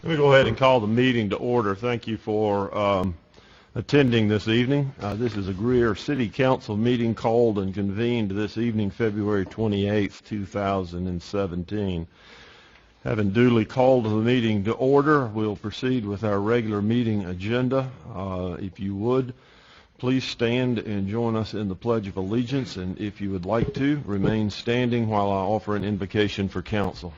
Let me go ahead and call the meeting to order. Thank you for attending this evening. This is a Greer City Council meeting called and convened this evening, February 28th, 2017. Having duly called the meeting to order, we'll proceed with our regular meeting agenda. If you would, please stand and join us in the Pledge of Allegiance, and if you would like to, remain standing while I offer an invocation for council.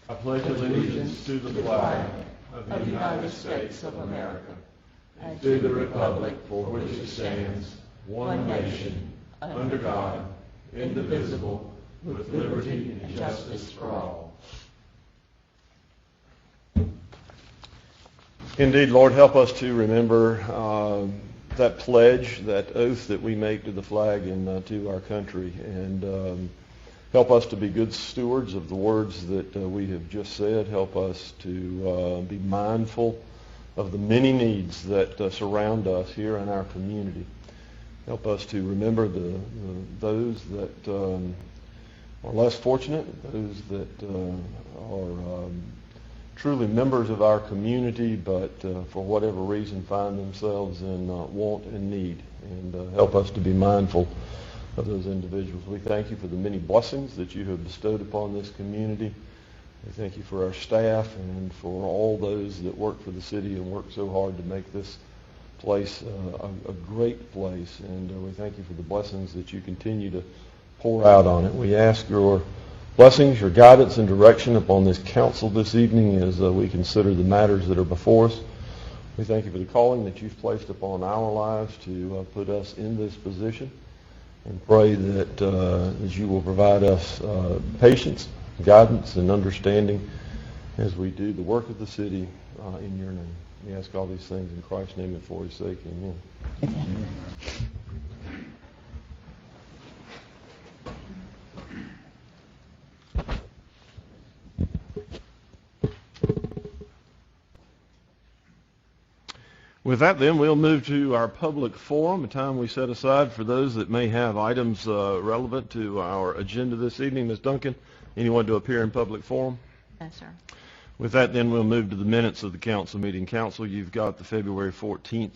I pledge allegiance to the flag of the United States of America and to the republic for which it stands, one nation, under God, indivisible, with liberty and justice for all. Indeed, Lord, help us to remember that pledge, that oath that we make to the flag and to our country, and help us to be good stewards of the words that we have just said. Help us to be mindful of the many needs that surround us here in our community. Help us to remember those that are less fortunate, those that are truly members of our community, but for whatever reason find themselves in want and need. And help us to be mindful of those individuals. We thank you for the many blessings that you have bestowed upon this community. We thank you for our staff and for all those that work for the city and work so hard to make this place a great place. And we thank you for the blessings that you continue to pour out on it. We ask your blessings, your guidance and direction upon this council this evening as we consider the matters that are before us. We thank you for the calling that you've placed upon our lives to put us in this position, and pray that as you will provide us patience, guidance, and understanding as we do the work of the city in your name. We ask all these things in Christ's name and for his sake. Amen. Amen. With that, then, we'll move to our public forum, a time we set aside for those that may have items relevant to our agenda this evening. Ms. Duncan, anyone to appear in public forum? Yes, sir. With that, then, we'll move to the minutes of the council meeting. Council, you've got the February 14th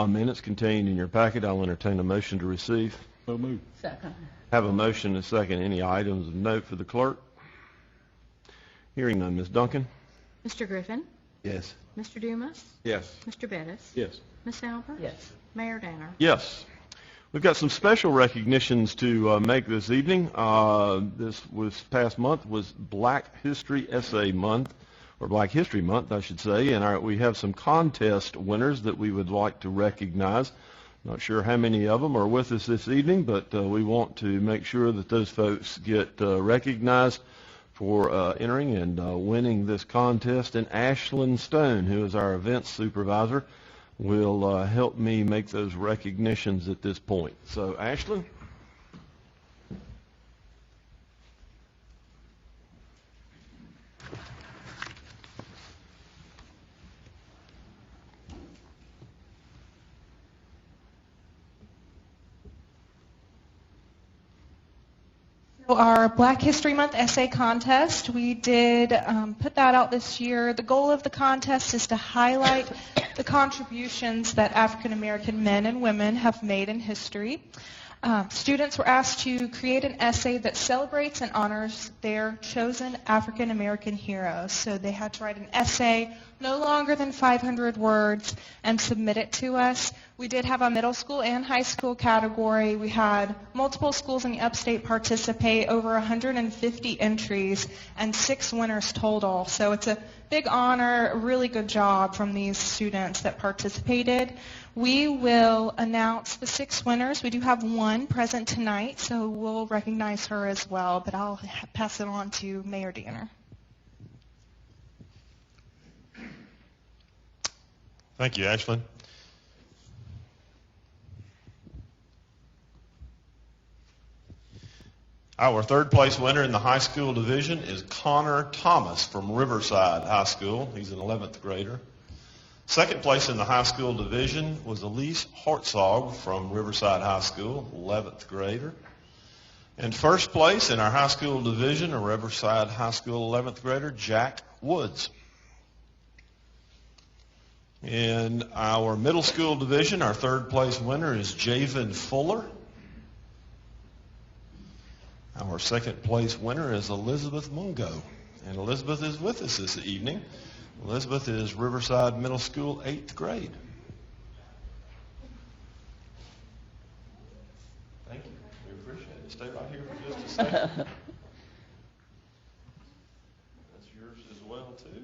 minutes contained in your packet. I'll entertain a motion to receive. So moved. Second. Have a motion and a second. Any items of note for the clerk? Hearing none. Ms. Duncan? Mr. Griffin? Yes. Mr. Dumas? Yes. Mr. Bettis? Yes. Ms. Albert? Yes. Mayor Danner? Yes. We've got some special recognitions to make this evening. This past month was Black History Essay Month, or Black History Month, I should say, and we have some contest winners that we would like to recognize. Not sure how many of them are with us this evening, but we want to make sure that those folks get recognized for entering and winning this contest. And Ashlyn Stone, who is our events supervisor, will help me make those recognitions at this point. So, Ashlyn. Our Black History Month essay contest, we did put that out this year. The goal of the contest is to highlight the contributions that African American men and women have made in history. Students were asked to create an essay that celebrates and honors their chosen African American heroes. So they had to write an essay no longer than 500 words and submit it to us. We did have a middle school and high school category. We had multiple schools in the upstate participate, over 150 entries, and 6 winners total. So it's a big honor, a really good job from these students that participated. We will announce the 6 winners. We do have one present tonight, so we'll recognize her as well, but I'll pass it on to Mayor Danner. Thank you, Ashlyn. Our third place winner in the high school division is Connor Thomas from Riverside High School. He's an 11th grader. Second place in the high school division was Elise Hartzog from Riverside High School, 11th grader. In first place in our high school division, a Riverside High School 11th grader, Jack Woods. In our middle school division, our third place winner is Javen Fuller. Our second place winner is Elizabeth Mungo. And Elizabeth is with us this evening. Elizabeth is Riverside Middle School 8th grade. Thank you. We appreciate it. Stay right here for just a second. That's yours as well, too.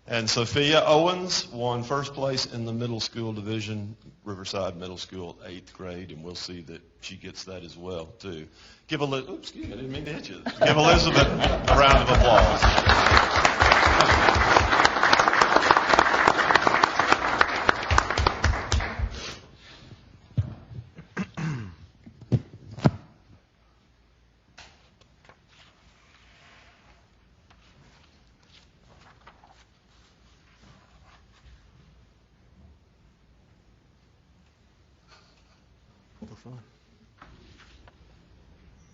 And Sophia Owens won first place in the middle school division, Riverside Middle School 8th grade, and we'll see that she gets that as well, too. Give Elizabeth, excuse me, I didn't mean to hit you. Give Elizabeth a round of applause.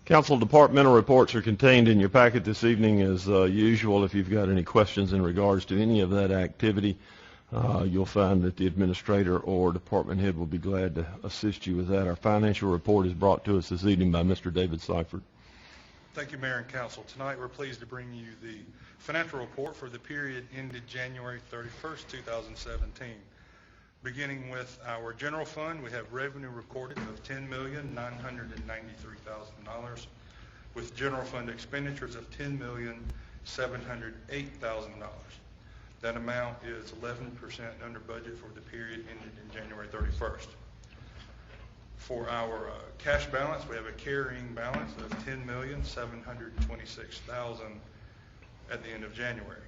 Council departmental reports are contained in your packet this evening as usual. If you've got any questions in regards to any of that activity, you'll find that the administrator or department head will be glad to assist you with that. Our financial report is brought to us this evening by Mr. David Seifert. Thank you, Mayor and Council. Tonight we're pleased to bring you the financial report for the period ended January 31st, 2017. Beginning with our general fund, we have revenue recorded of $10,993,000 with general fund expenditures of $10,708,000. That amount is 11% under budget for the period ended in January 31st. For our cash balance, we have a carrying balance of $10,726,000 at the end of January.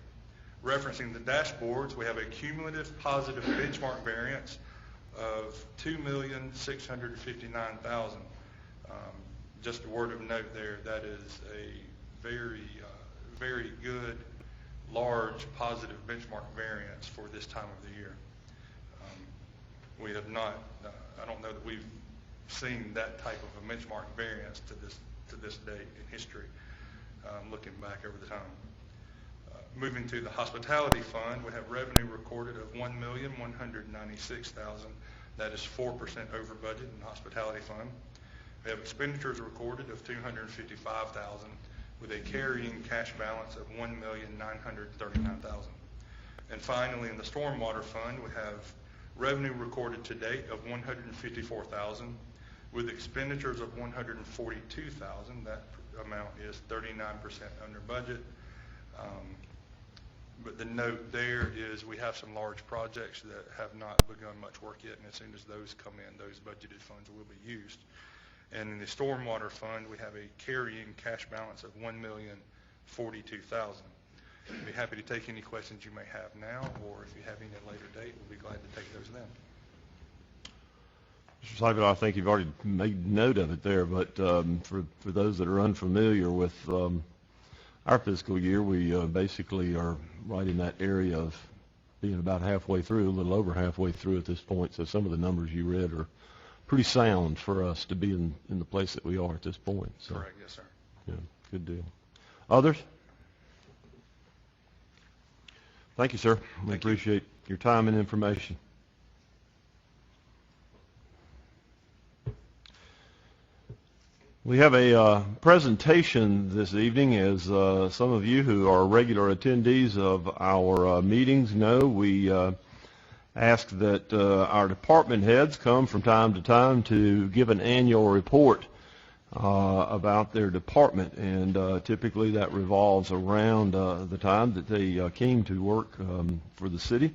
Referencing the dashboards, we have a cumulative positive benchmark variance of $2,659,000. Just a word of note there, that is a very, very good, large positive benchmark variance for this time of the year. We have not, I don't know that we've seen that type of a benchmark variance to this date in history, looking back over the time. Moving to the hospitality fund, we have revenue recorded of $1,196,000. That is 4% over budget in the hospitality fund. We have expenditures recorded of $255,000 with a carrying cash balance of $1,939,000. And finally, in the stormwater fund, we have revenue recorded to date of $154,000 with expenditures of $142,000. That amount is 39% under budget. But the note there is we have some large projects that have not begun much work yet, and as soon as those come in, those budgeted funds will be used. And in the stormwater fund, we have a carrying cash balance of $1,042,000. I'd be happy to take any questions you may have now, or if you have any at a later date, we'll be glad to take those then. Mr. Seifert, I think you've already made note of it there, but for those that are unfamiliar with our fiscal year, we basically are right in that area of being about halfway through, a little over halfway through at this point. So some of the numbers you read are pretty sound for us to be in the place that we are at this point. So, correct, yes, sir. Yeah, good deal. Others? Thank you, sir. We appreciate your time and information. We have a presentation this evening. As some of you who are regular attendees of our meetings know, we ask that our department heads come from time to time to give an annual report about their department, and typically that revolves around the time that they came to work for the city.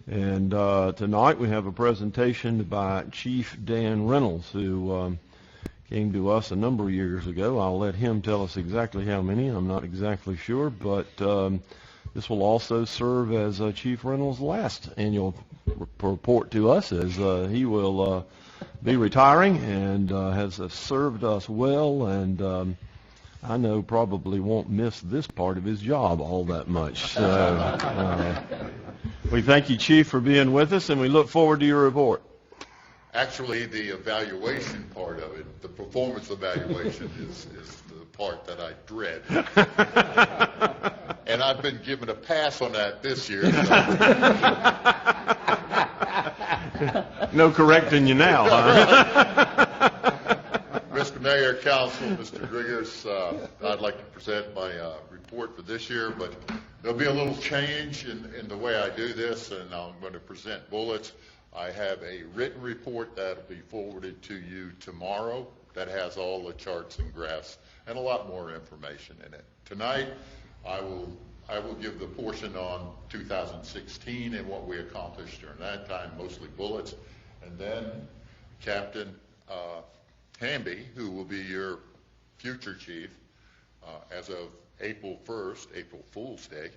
And tonight we have a presentation by Chief Dan Reynolds, who came to us a number of years ago. I'll let him tell us exactly how many. I'm not exactly sure, but this will also serve as Chief Reynolds' last annual report to us, as he will be retiring and has served us well, and I know probably won't miss this part of his job all that much. So we thank you, Chief, for being with us, and we look forward to your report. Actually, the evaluation part of it, the performance evaluation, is the part that I dread. And I've been given a pass on that this year. So. No correcting you now, huh? Mr. Mayor, Council, Mr. Griggers, I'd like to present my report for this year, but there'll be a little change in the way I do this, and I'm going to present bullets. I have a written report that will be forwarded to you tomorrow that has all the charts and graphs and a lot more information in it. Tonight, I will give the portion on 2016 and what we accomplished during that time, mostly bullets, and then Captain Hamby, who will be your future chief as of April 1st, April Fool's Day.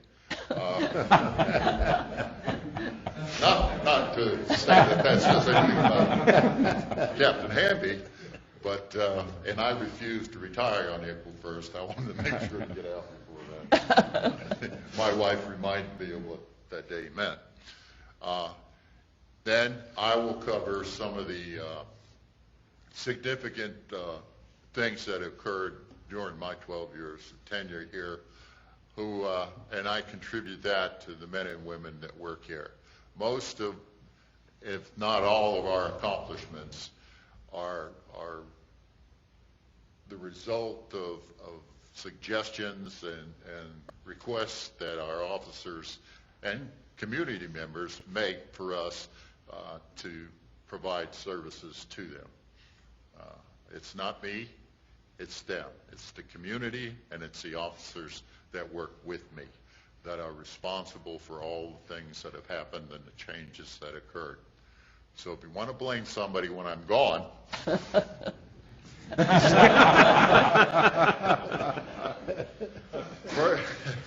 Not to say that says anything about Captain Hamby, but and I refuse to retire on April 1st. I wanted to make sure to get out before that. My wife reminded me of what that day meant. Then I will cover some of the significant things that occurred during my 12 years of tenure here, and I contribute that to the men and women that work here. Most of, if not all of our accomplishments are the result of suggestions and requests that our officers and community members make for us to provide services to them. It's not me, it's them. It's the community and it's the officers that work with me that are responsible for all the things that have happened and the changes that occurred. So if you want to blame somebody when I'm gone,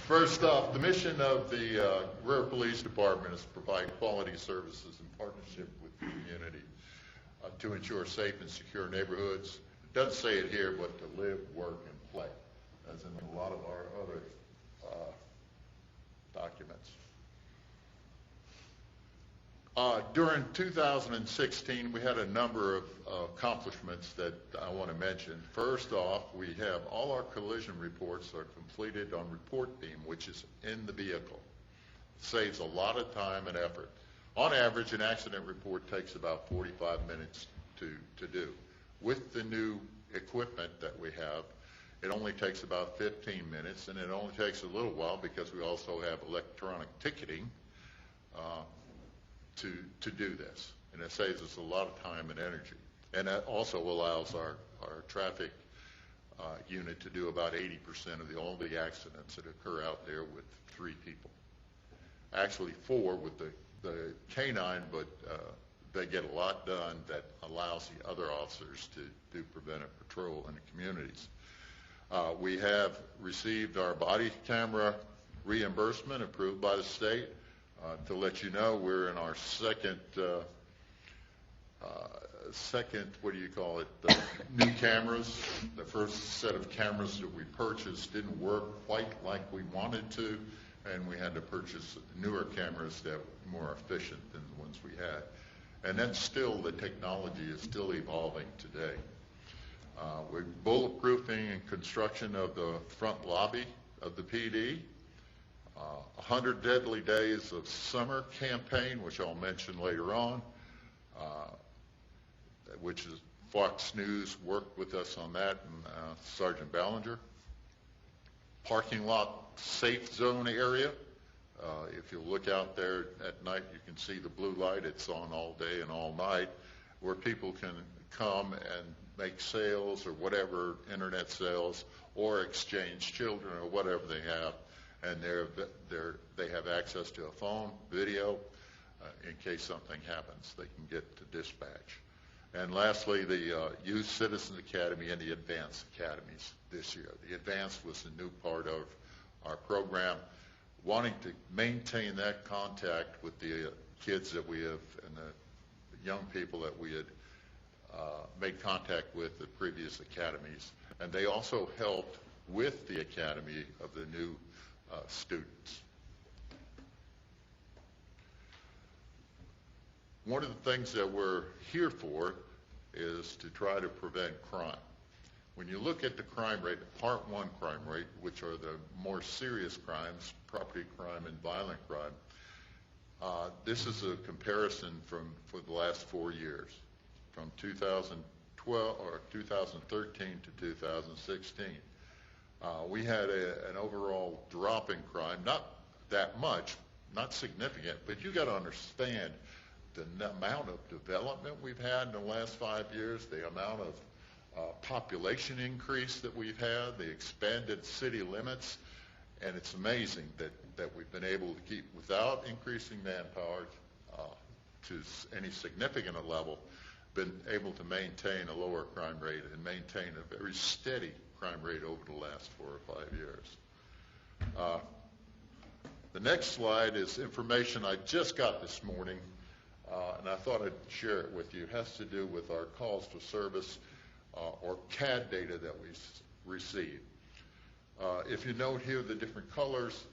first off, the mission of the Greer Police Department is to provide quality services in partnership with the community to ensure safe and secure neighborhoods. It doesn't say it here, but to live, work, and play, as in a lot of our other documents. During 2016, we had a number of accomplishments that I want to mention. First off, we have all our collision reports are completed on report beam, which is in the vehicle. It saves a lot of time and effort. On average, an accident report takes about 45 minutes to do. With the new equipment that we have, it only takes about 15 minutes, and it only takes a little while because we also have electronic ticketing to do this. And it saves us a lot of time and energy. And that also allows our traffic unit to do about 80% of all the accidents that occur out there with 3 people. Actually 4 with the canine, but they get a lot done that allows the other officers to do preventive patrol in the communities. We have received our body camera reimbursement approved by the state. To let you know, we're in our second, what do you call it, new cameras. The first set of cameras that we purchased didn't work quite like we wanted to, and we had to purchase newer cameras that were more efficient than the ones we had. And then still, the technology is still evolving today. We're bulletproofing and construction of the front lobby of the PD. 100 Deadly Days of Summer campaign, which I'll mention later on, which is Fox News worked with us on that, and Sergeant Ballinger. Parking lot safe zone area. If you look out there at night, you can see the blue light. It's on all day and all night, where people can come and make sales or whatever, internet sales, or exchange children or whatever they have. And they have access to a phone, video, in case something happens. They can get to dispatch. And lastly, the Youth Citizens Academy and the Advanced Academies this year. The Advanced was a new part of our program, wanting to maintain that contact with the kids that we have and the young people that we had made contact with the previous academies. And they also helped with the academy of the new students. One of the things that we're here for is to try to prevent crime. When you look at the crime rate, Part 1 crime rate, which are the more serious crimes, property crime and violent crime, this is a comparison for the last 4 years, from 2012 or 2013 to 2016. We had an overall drop in crime, not that much, not significant, but you got to understand the amount of development we've had in the last 5 years, the amount of population increase that we've had, the expanded city limits, and it's amazing that we've been able to keep, without increasing manpower to any significant level, been able to maintain a lower crime rate and maintain a very steady crime rate over the last 4 or 5 years. The next slide is information I just got this morning, and I thought I'd share it with you. It has to do with our calls for service or CAD data that we receive. If you note here the different colors,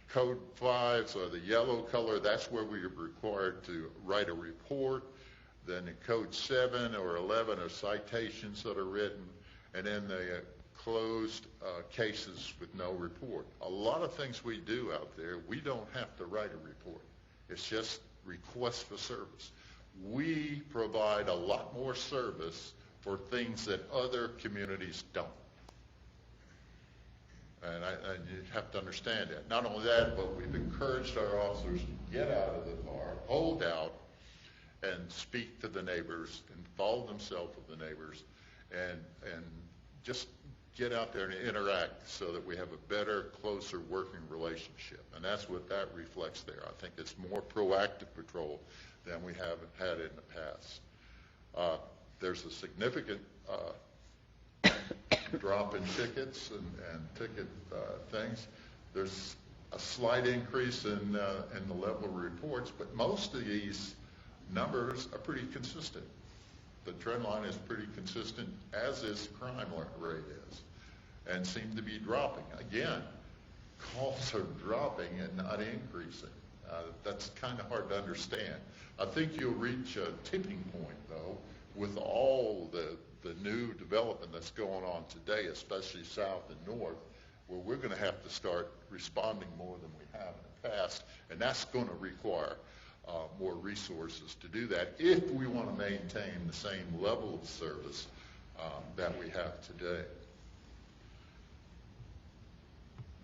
code 5, so the yellow color, that's where we are required to write a report. Then in code 7 or 11 are citations that are written, and then the closed cases with no report. A lot of things we do out there, we don't have to write a report. It's just requests for service. We provide a lot more service for things that other communities don't. And you have to understand that. Not only that, but we've encouraged our officers to get out of the car, hold out, and speak to the neighbors, involve themselves with the neighbors, and just get out there and interact so that we have a better, closer working relationship. And that's what that reflects there. I think it's more proactive patrol than we have had in the past. There's a significant drop in tickets and ticket things. There's a slight increase in the level of reports, but most of these numbers are pretty consistent. The trend line is pretty consistent, as is crime rate is, and seem to be dropping. Again, calls are dropping and not increasing. That's kind of hard to understand. I think you'll reach a tipping point, though, with all the new development that's going on today, especially south and north, where we're going to have to start responding more than we have in the past, and that's going to require more resources to do that if we want to maintain the same level of service that we have today.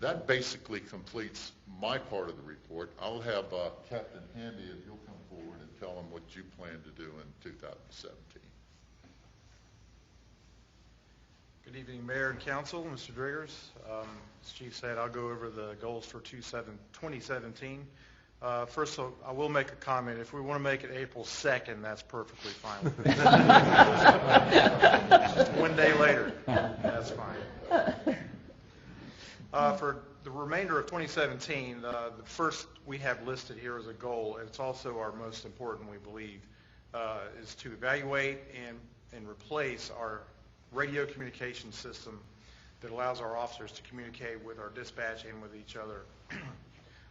That basically completes my part of the report. I'll have Captain Handy, if you'll come forward and tell them what you plan to do in 2017. Good evening, Mayor and Council, Mr. Driggers. As Chief said, I'll go over the goals for 2017. First, I will make a comment. If we want to make it April 2nd, that's perfectly fine with me. 1 day later, that's fine. For the remainder of 2017, the first we have listed here as a goal, and it's also our most important, we believe, is to evaluate and replace our radio communication system that allows our officers to communicate with our dispatch and with each other.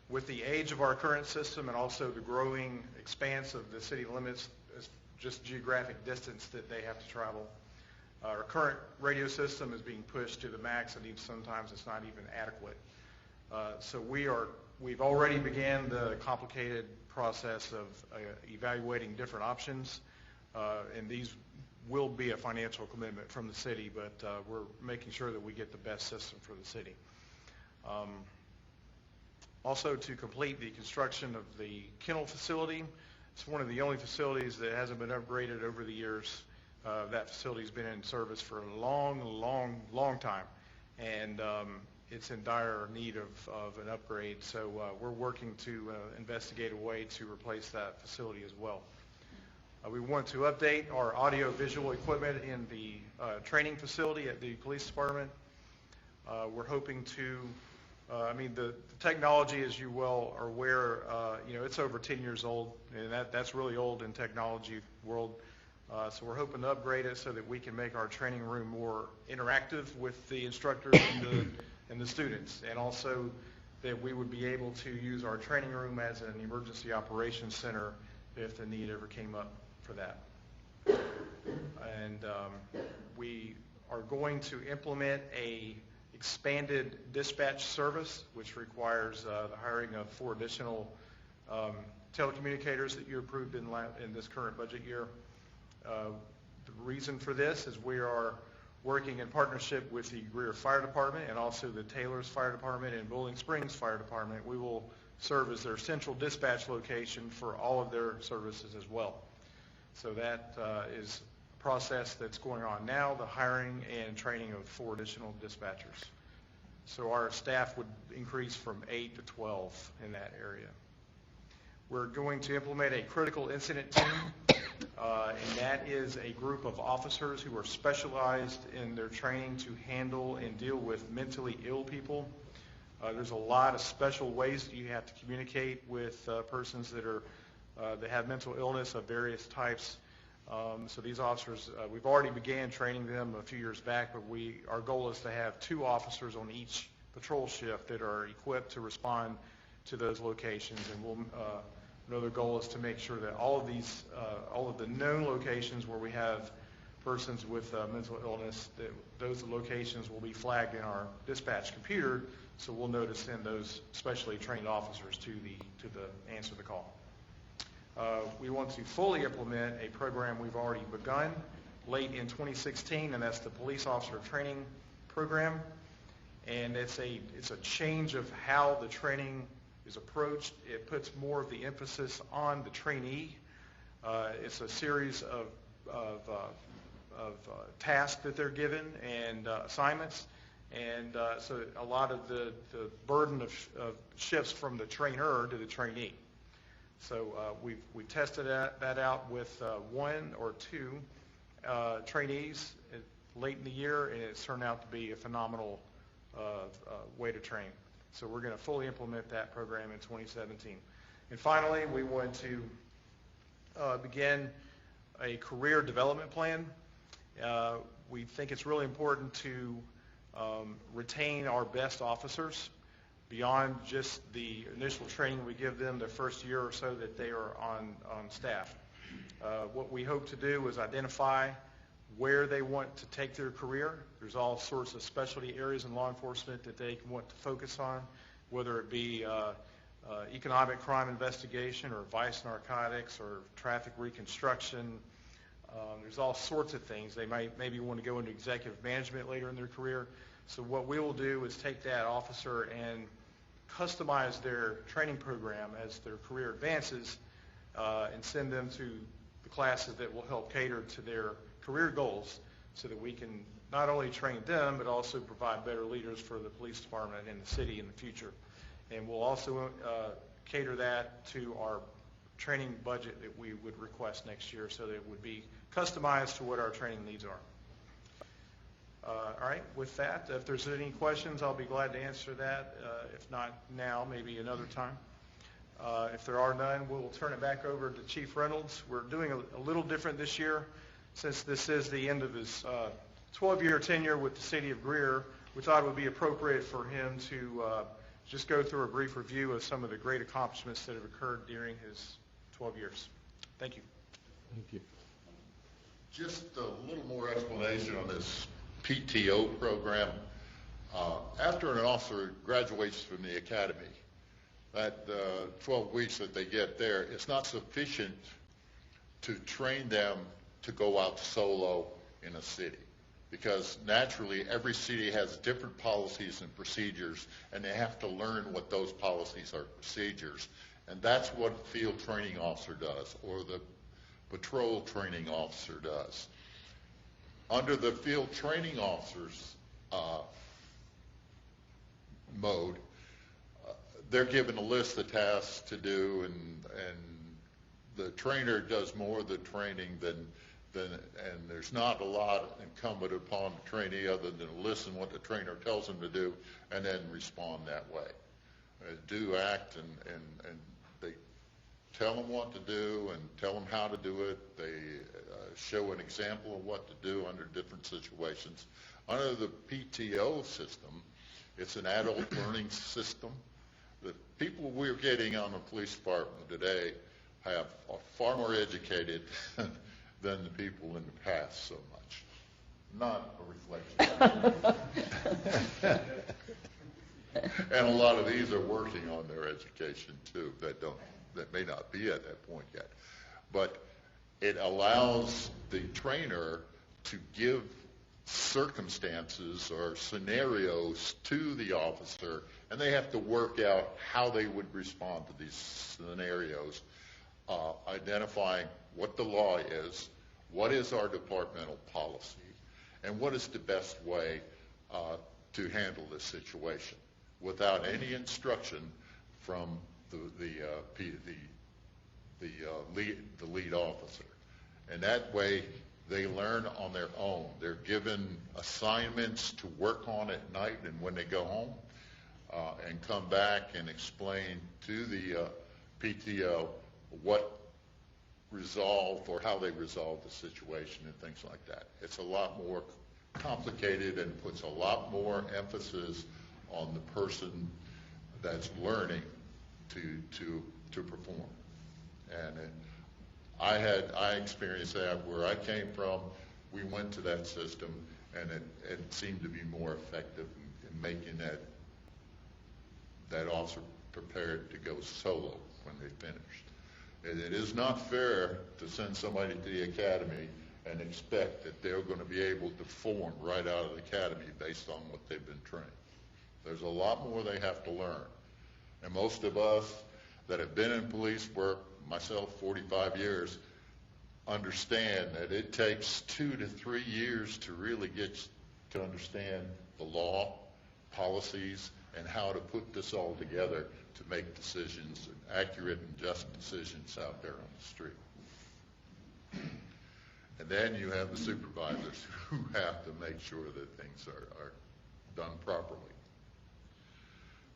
With the age of our current system and also the growing expanse of the city limits, just geographic distance that they have to travel, our current radio system is being pushed to the max, and even sometimes it's not even adequate. So we've already began the complicated process of evaluating different options, and these will be a financial commitment from the city, but we're making sure that we get the best system for the city. Also, to complete the construction of the kennel facility. It's one of the only facilities that hasn't been upgraded over the years. That facility's been in service for a long time, and it's in dire need of an upgrade. So we're working to investigate a way to replace that facility as well. We want to update our audio-visual equipment in the training facility at the police department. We're hoping to, the technology, as you well are aware, it's over 10 years old, and that's really old in technology world. So we're hoping to upgrade it so that we can make our training room more interactive with the instructors and the students, and also that we would be able to use our training room as an emergency operations center if the need ever came up for that. And we are going to implement a expanded dispatch service, which requires the hiring of 4 additional telecommunicators that you approved in this current budget year. The reason for this is we are working in partnership with the Greer Fire Department and also the Taylor's Fire Department and Bowling Springs Fire Department. We will serve as their central dispatch location for all of their services as well. So that is a process that's going on now, the hiring and training of 4 additional dispatchers. So our staff would increase from 8 to 12 in that area. We're going to implement a critical incident team, and that is a group of officers who are specialized in their training to handle and deal with mentally ill people. There's a lot of special ways that you have to communicate with persons that have mental illness of various types. So these officers, we've already began training them a few years back, but our goal is to have 2 officers on each patrol shift that are equipped to respond to those locations. And another goal is to make sure that all of the known locations where we have persons with mental illness, that those locations will be flagged in our dispatch computer, so we'll know to send those specially trained officers to answer the call. We want to fully implement a program we've already begun late in 2016, and that's the police officer training program. And it's a change of how the training is approached. It puts more of the emphasis on the trainee. It's a series of tasks that they're given and assignments, and so a lot of the burden of shifts from the trainer to the trainee. So we've tested that out with 1 or 2 trainees late in the year, and it's turned out to be a phenomenal way to train. So we're going to fully implement that program in 2017. And finally, we want to begin a career development plan. We think it's really important to retain our best officers beyond just the initial training we give them the first year or so that they are on staff. What we hope to do is identify where they want to take their career. There's all sorts of specialty areas in law enforcement that they want to focus on, whether it be economic crime investigation or vice narcotics or traffic reconstruction. There's all sorts of things. They might maybe want to go into executive management later in their career. So what we will do is take that officer and customize their training program as their career advances and send them to the classes that will help cater to their career goals, so that we can not only train them but also provide better leaders for the police department and the city in the future. And we'll also cater that to our training budget that we would request next year, so that it would be customized to what our training needs are. All right, with that, if there's any questions, I'll be glad to answer that. If not now, maybe another time. If there are none, we'll turn it back over to Chief Reynolds. We're doing a little different this year. Since this is the end of his 12-year tenure with the city of Greer, we thought it would be appropriate for him to just go through a brief review of some of the great accomplishments that have occurred during his 12 years. Thank you. Thank you. Just a little more explanation on this PTO program. After an officer graduates from the academy, that 12 weeks that they get there, it's not sufficient to train them to go out solo in a city, because naturally every city has different policies and procedures, and they have to learn what those policies are, procedures, and that's what a field training officer does, or the patrol training officer does. Under the field training officers mode, they're given a list of tasks to do, and the trainer does more of the training than and there's not a lot incumbent upon the trainee other than to listen what the trainer tells them to do and then respond that way. Do, act, and they tell them what to do and tell them how to do it. They show an example of what to do under different situations. Under the PTO system, it's an adult learning system. The people we're getting on the police department today are far more educated than the people in the past so much. Not a reflection. And a lot of these are working on their education too, that may not be at that point yet. But it allows the trainer to give circumstances or scenarios to the officer, and they have to work out how they would respond to these scenarios, identifying what the law is, what is our departmental policy, and what is the best way to handle this situation without any instruction from the lead officer. And that way they learn on their own. They're given assignments to work on at night and when they go home, and come back and explain to the PTO what resolve or how they resolve the situation and things like that. It's a lot more complicated and puts a lot more emphasis on the person that's learning to perform. And I experienced that where I came from. We went to that system, and it seemed to be more effective in making that officer prepared to go solo when they finished. It is not fair to send somebody to the academy and expect that they're going to be able to perform right out of the academy based on what they've been trained. There's a lot more they have to learn. And most of us that have been in police work, myself 45 years, understand that it takes 2 to 3 years to really get to understand the law, policies, and how to put this all together to make decisions, accurate and just decisions out there on the street. And then you have the supervisors who have to make sure that things are done properly.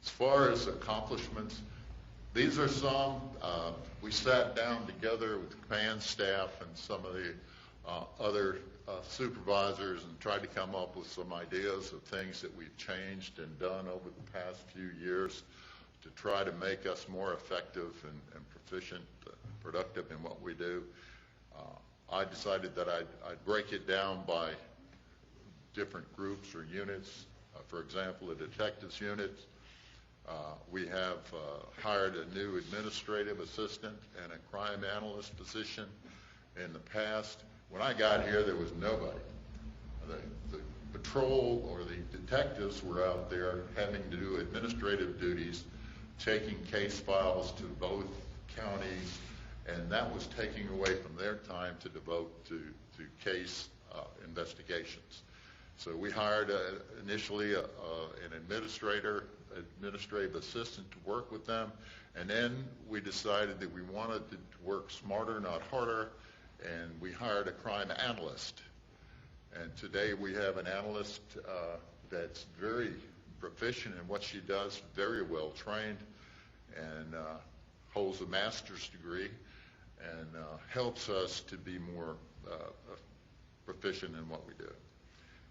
As far as accomplishments, these are some. We sat down together with the command staff and some of the other supervisors and tried to come up with some ideas of things that we've changed and done over the past few years to try to make us more effective and proficient, productive in what we do. I decided that I'd break it down by different groups or units. For example, a detectives unit. We have hired a new administrative assistant and a crime analyst position. In the past, when I got here, there was nobody. The patrol or the detectives were out there having to do administrative duties, taking case files to both counties, and that was taking away from their time to devote to case investigations. So we hired initially an administrative assistant to work with them, and then we decided that we wanted to work smarter, not harder, and we hired a crime analyst. And today we have an analyst that's very proficient in what she does, very well trained, and holds a master's degree, and helps us to be more proficient in what we do.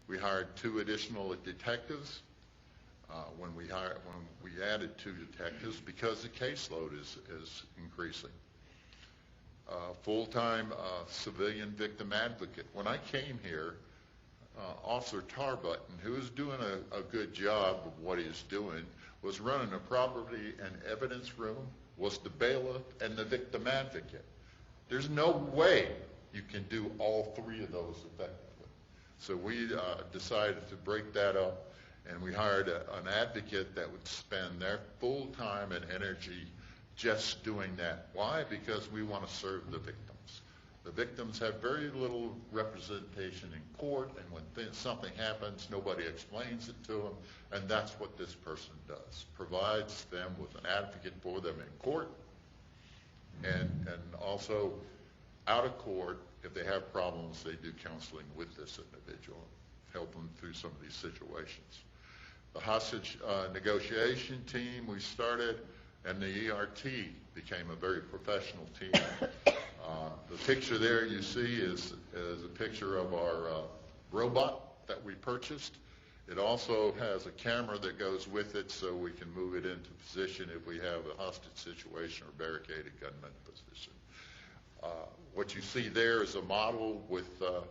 We hired 2 additional detectives when we added 2 detectives because the caseload is increasing. Full-time civilian victim advocate. When I came here, Officer Tarbutton, who was doing a good job of what he's doing, was running a property and evidence room, was the bailiff, and the victim advocate. There's no way you can do all 3 of those effectively. So we decided to break that up, and we hired an advocate that would spend their full time and energy just doing that. Why? Because we want to serve the victims. The victims have very little representation in court, and when something happens, nobody explains it to them, and that's what this person does. Provides them with an advocate for them in court, and also out of court. If they have problems, they do counseling with this individual, help them through some of these situations. The hostage negotiation team we started, and the E.RT became a very professional team. The picture there you see is a picture of our robot that we purchased. It also has a camera that goes with it so we can move it into position if we have a hostage situation or barricaded gunman position. What you see there is a model with a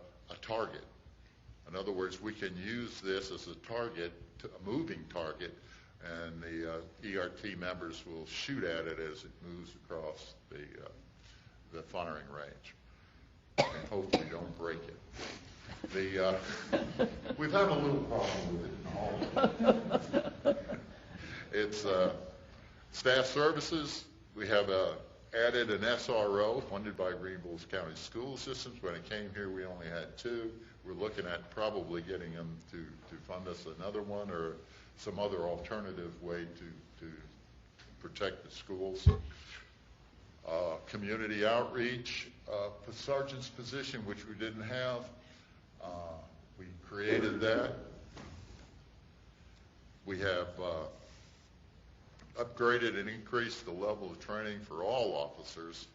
target. In other words, we can use this as a target, a moving target, and the E.RT members will shoot at it as it moves across the firing range, and hopefully don't break it. We've had a little problem with it in all. It's staff services. We have added an SRO funded by Greenville County School Systems. When it came here, we only had 2. We're looking at probably getting them to fund us another one or some other alternative way to protect the schools. Community outreach, sergeant's position, which we didn't have. We created that. We have upgraded and increased the level of training for all officers.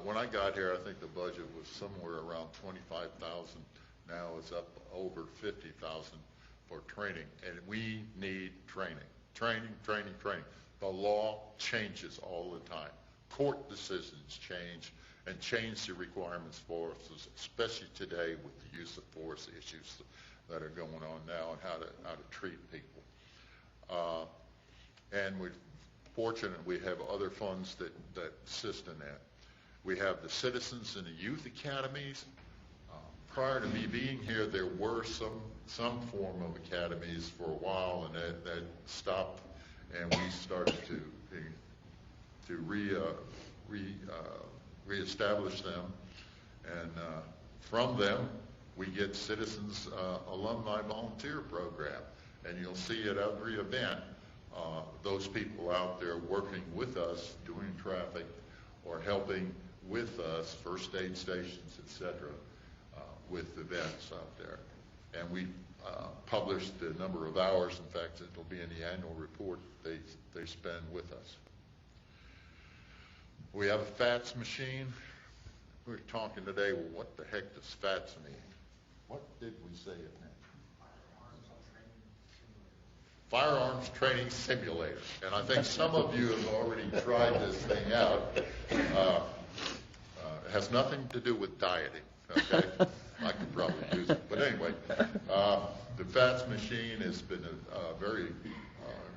When I got here, I think the budget was somewhere around $25,000. Now it's up over $50,000 for training, and we need training. Training. The law changes all the time. Court decisions change and change the requirements for us, especially today with the use of force issues that are going on now and how to treat people. And we're fortunate we have other funds that assist in that. We have the Citizens and the Youth Academies. Prior to me being here, there were some form of academies for a while, and that stopped, and we started to reestablish them, and from them we get Citizens Alumni Volunteer Program, and you'll see at every event those people out there working with us, doing traffic or helping with us, first aid stations, etc., with events out there. And we published the number of hours. In fact, it'll be in the annual report they spend with us. We have a FATS machine. We were talking today, well, what the heck does FATS mean? What did we say it meant? Firearms Training Simulator. And I think some of you have already tried this thing out. It has nothing to do with dieting, okay? I could probably use it. But anyway, the FATS machine has been very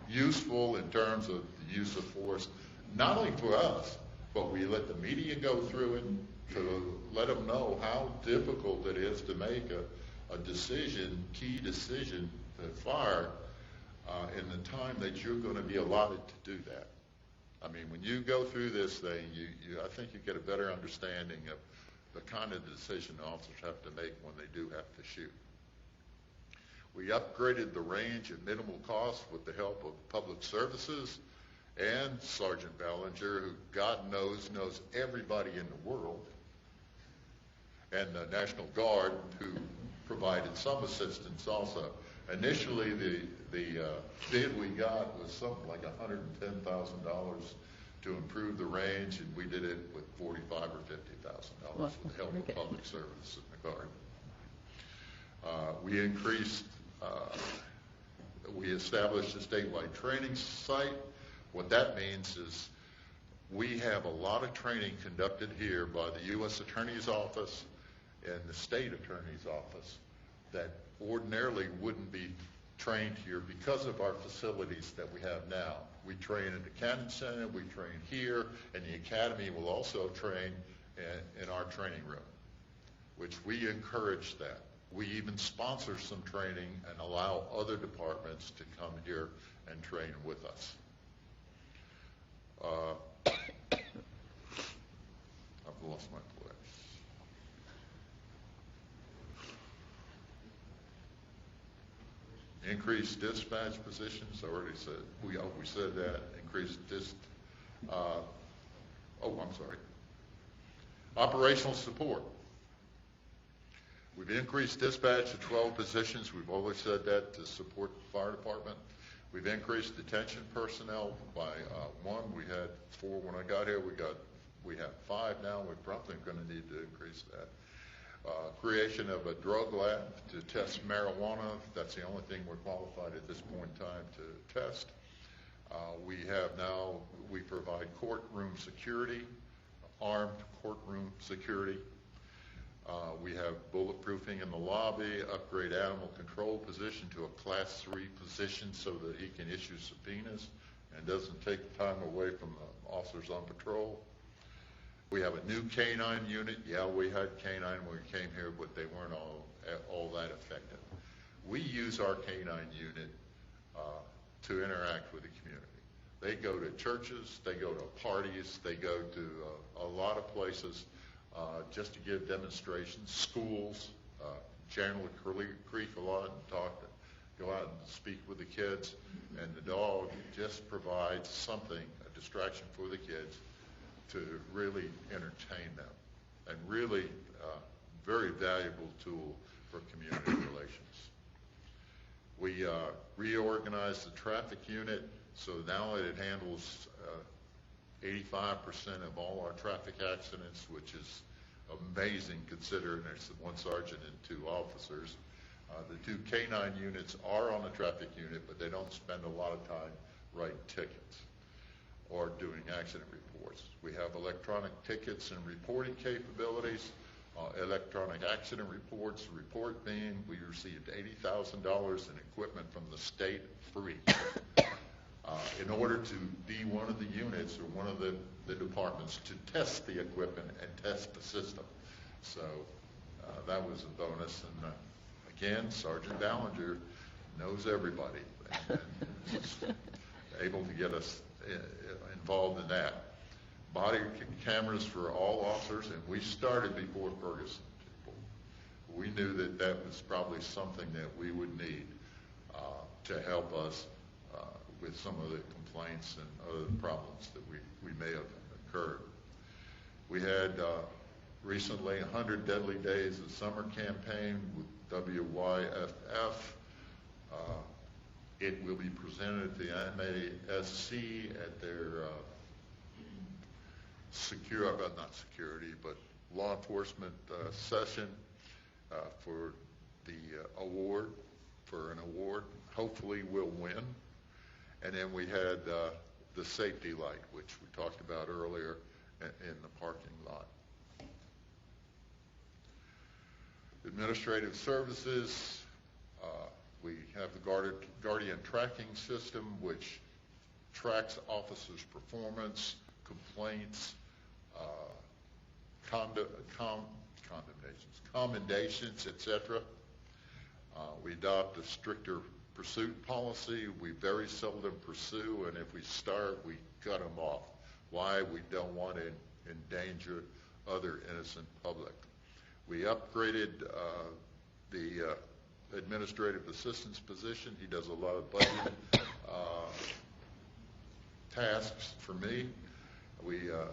useful in terms of the use of force, not only for us, but we let the media go through it to let them know how difficult it is to make a decision, key decision to fire in the time that you're going to be allotted to do that. I mean, when you go through this thing, I think you get a better understanding of the kind of decision officers have to make when they do have to shoot. We upgraded the range at minimal cost with the help of Public Services and Sergeant Ballinger, who God knows everybody in the world, and the National Guard, who provided some assistance also. Initially, the bid we got was something like $110,000 to improve the range, and we did it with $45,000 or $50,000 with the help of Public Service and the Guard. We increased, we established a statewide training site. What that means is we have a lot of training conducted here by the U.S. Attorney's Office and the State Attorney's Office that ordinarily wouldn't be trained here because of our facilities that we have now. We train in the Cannon Center, we train here, and the Academy will also train in our training room, which we encourage that. We even sponsor some training and allow other departments to come here and train with us. I've lost my place. Increased dispatch positions, I already said, we said that. Increased operational support. We've increased dispatch to 12 positions. We've always said that to support the fire department. We've increased detention personnel by 1. We had 4 when I got here. We have 5 now. We're probably going to need to increase that. Creation of a drug lab to test marijuana. That's the only thing we're qualified at this point in time to test. We provide courtroom security armed courtroom security. We have bulletproofing in the lobby, upgrade animal control position to a Class 3 position so that he can issue subpoenas and doesn't take time away from the officers on patrol. We have a new canine unit. Yeah, we had canine when we came here, but they weren't all that effective. We use our canine unit to interact with the community. They go to churches, they go to parties, they go to a lot of places just to give demonstrations, schools, Chandler Creek a lot, and go out and speak with the kids, and the dog just provides something, a distraction for the kids to really entertain them, and really very valuable tool for community relations. We reorganized the traffic unit, so now it handles 85% of all our traffic accidents, which is amazing considering there's one sergeant and 2 officers. The 2 canine units are on the traffic unit, but they don't spend a lot of time writing tickets or doing accident reports. We have electronic tickets and reporting capabilities, electronic accident reports. The report being we received $80,000 in equipment from the state free in order to be one of the units or one of the departments to test the equipment and test the system. So that was a bonus. And again, Sergeant Ballinger knows everybody and was able to get us involved in that. Body cameras for all officers, and we started before Ferguson. We knew that that was probably something that we would need to help us with some of the complaints and other problems that we may have occurred. We had recently 100 Deadly Days of Summer campaign with WYFF. It will be presented at the MASC at their law enforcement session for the award, Hopefully we'll win. And then we had the safety light, which we talked about earlier in the parking lot. Administrative services, we have the Guardian tracking system, which tracks officers' performance, complaints, commendations, etc. We adopt a stricter pursuit policy. We very seldom pursue, and if we start, we cut them off. Why? We don't want to endanger other innocent public. We upgraded the administrative assistant's position. He does a lot of budget tasks for me.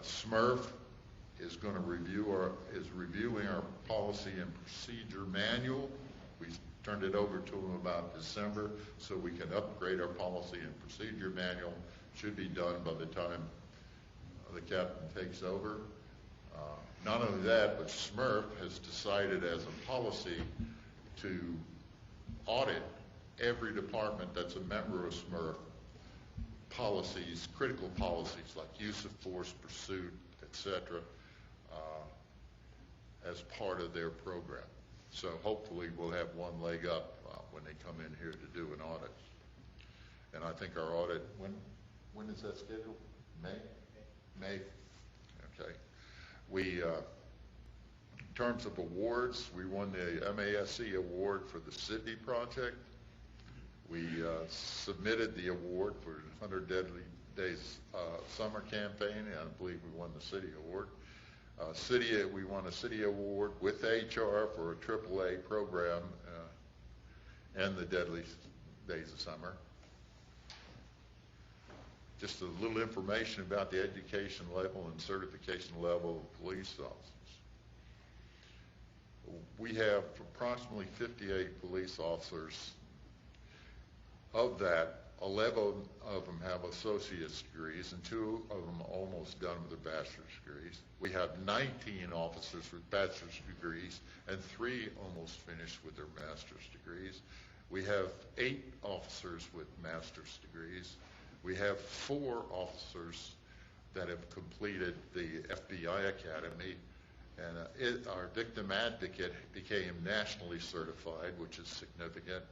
Smurf is going to reviewing our policy and procedure manual. We turned it over to him about December so we can upgrade our policy and procedure manual. Should be done by the time the captain takes over. Not only that, but Smurf has decided as a policy to audit every department that's a member of Smurf policies, critical policies like use of force, pursuit, etc., as part of their program. So hopefully we'll have one leg up when they come in here to do an audit. And I think our audit, when is that scheduled? May? Okay. We, in terms of awards, we won the MASC award for the Sydney project. We submitted the award for 100 Deadly Days summer campaign, and I believe we won the city award. We won a city award with HR for a AAA program and the Deadly Days of Summer. Just a little information about the education level and certification level of police officers. We have approximately 58 police officers. Of that, 11 of them have associate's degrees and 2 of them almost done with their bachelor's degrees. We have 19 officers with bachelor's degrees and 3 almost finished with their master's degrees. We have 8 officers with master's degrees. We have 4 officers that have completed the FBI Academy, and our victim advocate became nationally certified, which is significant,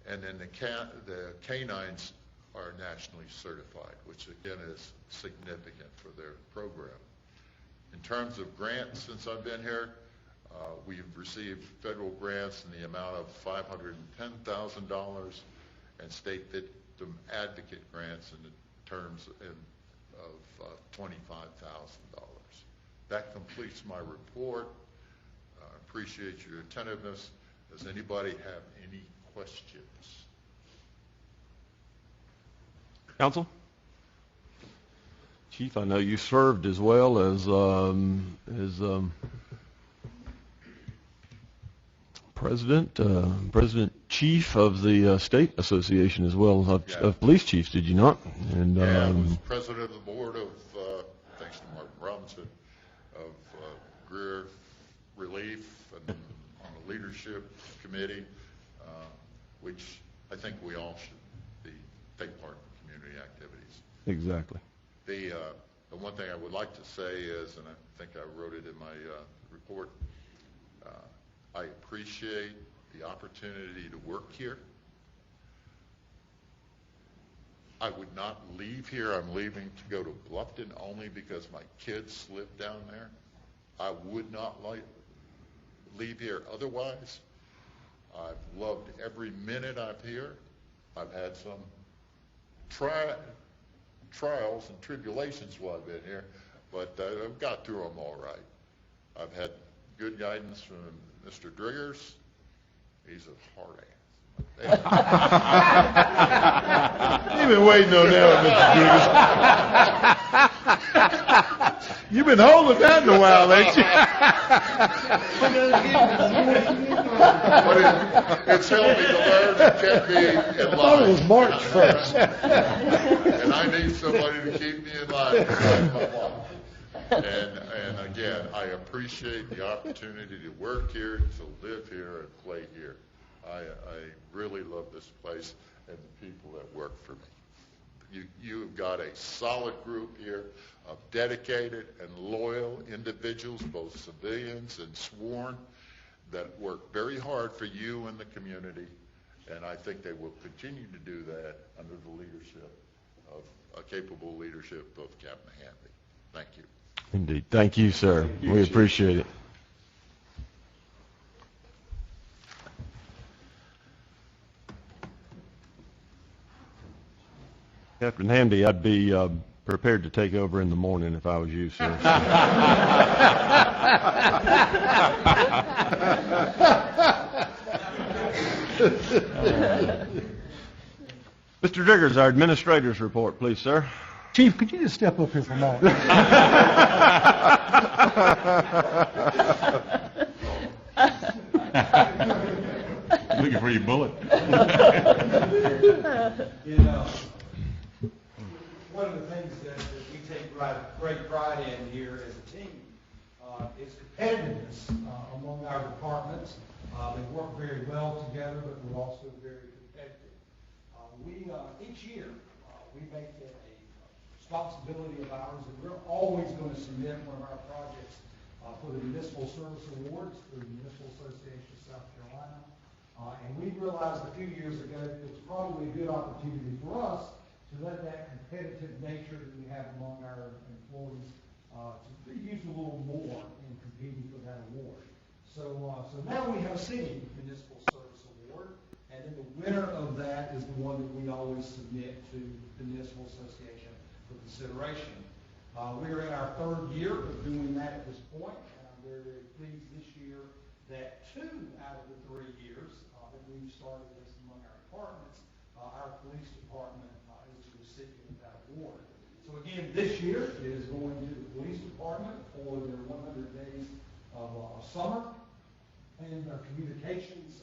and then the canines are nationally certified, which again is significant for their program. In terms of grants, since I've been here, we've received federal grants in the amount of $510,000 and state victim advocate grants in the terms of $25,000. That completes my report. I appreciate your attentiveness. Does anybody have any questions? Council? Chief, I know you served as well as President Chief of the State Association as well of Police Chiefs, did you not? And I was president of the board of, thanks to Martin Robinson, of Greer Relief and on the leadership committee, which I think we all should take part in community activities. Exactly. The one thing I would like to say is, and I think I wrote it in my report, I appreciate the opportunity to work here. I would not leave here. I'm leaving to go to Bluffton only because my kids live down there. I would not leave here otherwise. I've loved every minute I'm here. I've had some trials and tribulations while I've been here, but I've got through them all right. I've had good guidance from Mr. Driggers. He's a hard ass. You've been waiting on that, Mr. Driggers. You've been holding that in a while, ain't you? But it's helped me to learn and kept me in line. I thought it was March 1st. And I need somebody to keep me in line to save my life. And again, I appreciate the opportunity to work here, to live here, and play here. I really love this place and the people that work for me. You've got a solid group here of dedicated and loyal individuals, both civilians and sworn, that work very hard for you and the community, and I think they will continue to do that under the leadership of a capable leadership of Captain Hanby. Thank you. Indeed. Thank you, sir. We appreciate it. Captain Hamdy, I'd be prepared to take over in the morning if I was you, sir. Mr. Driggers, our administrator's report, please, sir. Chief, could you just step up here for a moment? Looking for your bullet. One of the things that we take great pride in here as a team is competitiveness among our departments. They work very well together, but we're also very competitive. Each year, we make it a responsibility of ours, and we're always going to submit one of our projects for the Municipal Service Awards through the Municipal Association of South Carolina. And we realized a few years ago that it was probably a good opportunity for us to let that competitive nature that we have among our employees to use a little more in competing for that award. So now we have a city municipal service award, and then the winner of that is the one that we always submit to the Municipal Association for consideration. We're in our third year of doing that at this point, and I'm very, very pleased this year that 2 out of the 3 years that we've started this among our departments, our police department is the recipient of that award. So again, this year is going to the police department for their 100 days of summer, and our communications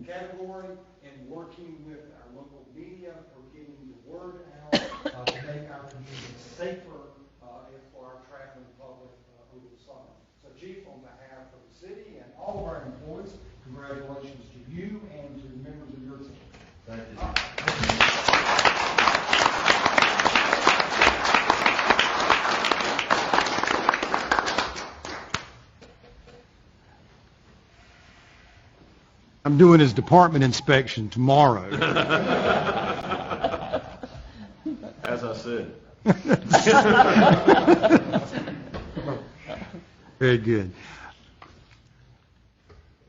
category, and working with our local media for getting the word out to make our community safer for our traveling public over the summer. So Chief, on behalf of the city and all of our employees, congratulations to you and to the members of your team. Thank you. I'm doing his department inspection tomorrow. As I said. Very good.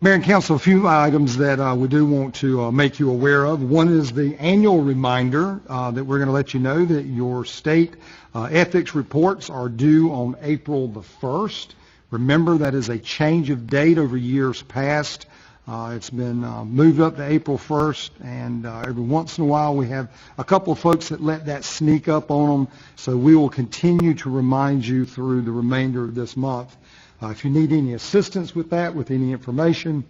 Mayor and Council, a few items that we do want to make you aware of. One is the annual reminder that we're going to let you know that your state ethics reports are due on April the 1st. Remember, that is a change of date over years past. It's been moved up to April 1st, and every once in a while we have a couple of folks that let that sneak up on them, so we will continue to remind you through the remainder of this month. If you need any assistance with that, with any information,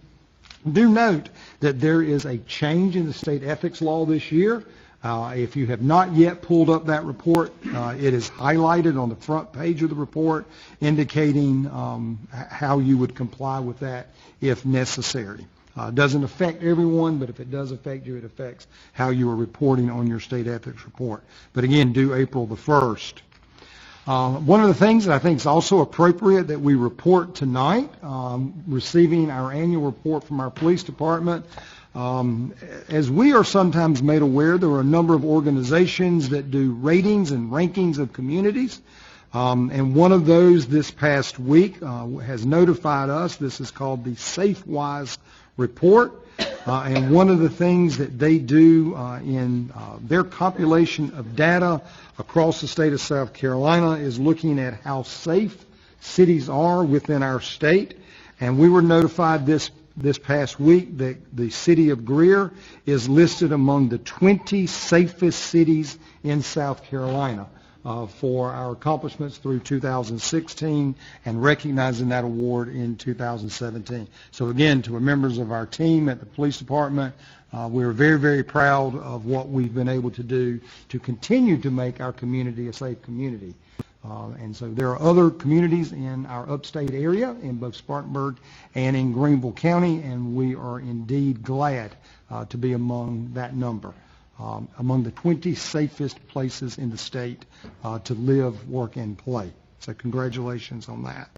do note that there is a change in the state ethics law this year. If you have not yet pulled up that report, it is highlighted on the front page of the report indicating how you would comply with that if necessary. It doesn't affect everyone, but if it does affect you, it affects how you are reporting on your state ethics report. But again, due April the 1st. One of the things that I think is also appropriate that we report tonight, receiving our annual report from our police department. As we are sometimes made aware, there are a number of organizations that do ratings and rankings of communities. And one of those this past week has notified us. This is called the SafeWise Report. And one of the things that they do in their compilation of data across the state of South Carolina is looking at how safe cities are within our state. And we were notified this past week that the city of Greer is listed among the 20 safest cities in South Carolina for our accomplishments through 2016 and recognizing that award in 2017. So again, to the members of our team at the police department, we're very, very proud of what we've been able to do to continue to make our community a safe community. And so there are other communities in our upstate area, in both Spartanburg and in Greenville County, and we are indeed glad to be among that number, among the 20 safest places in the state to live, work, and play. So congratulations on that.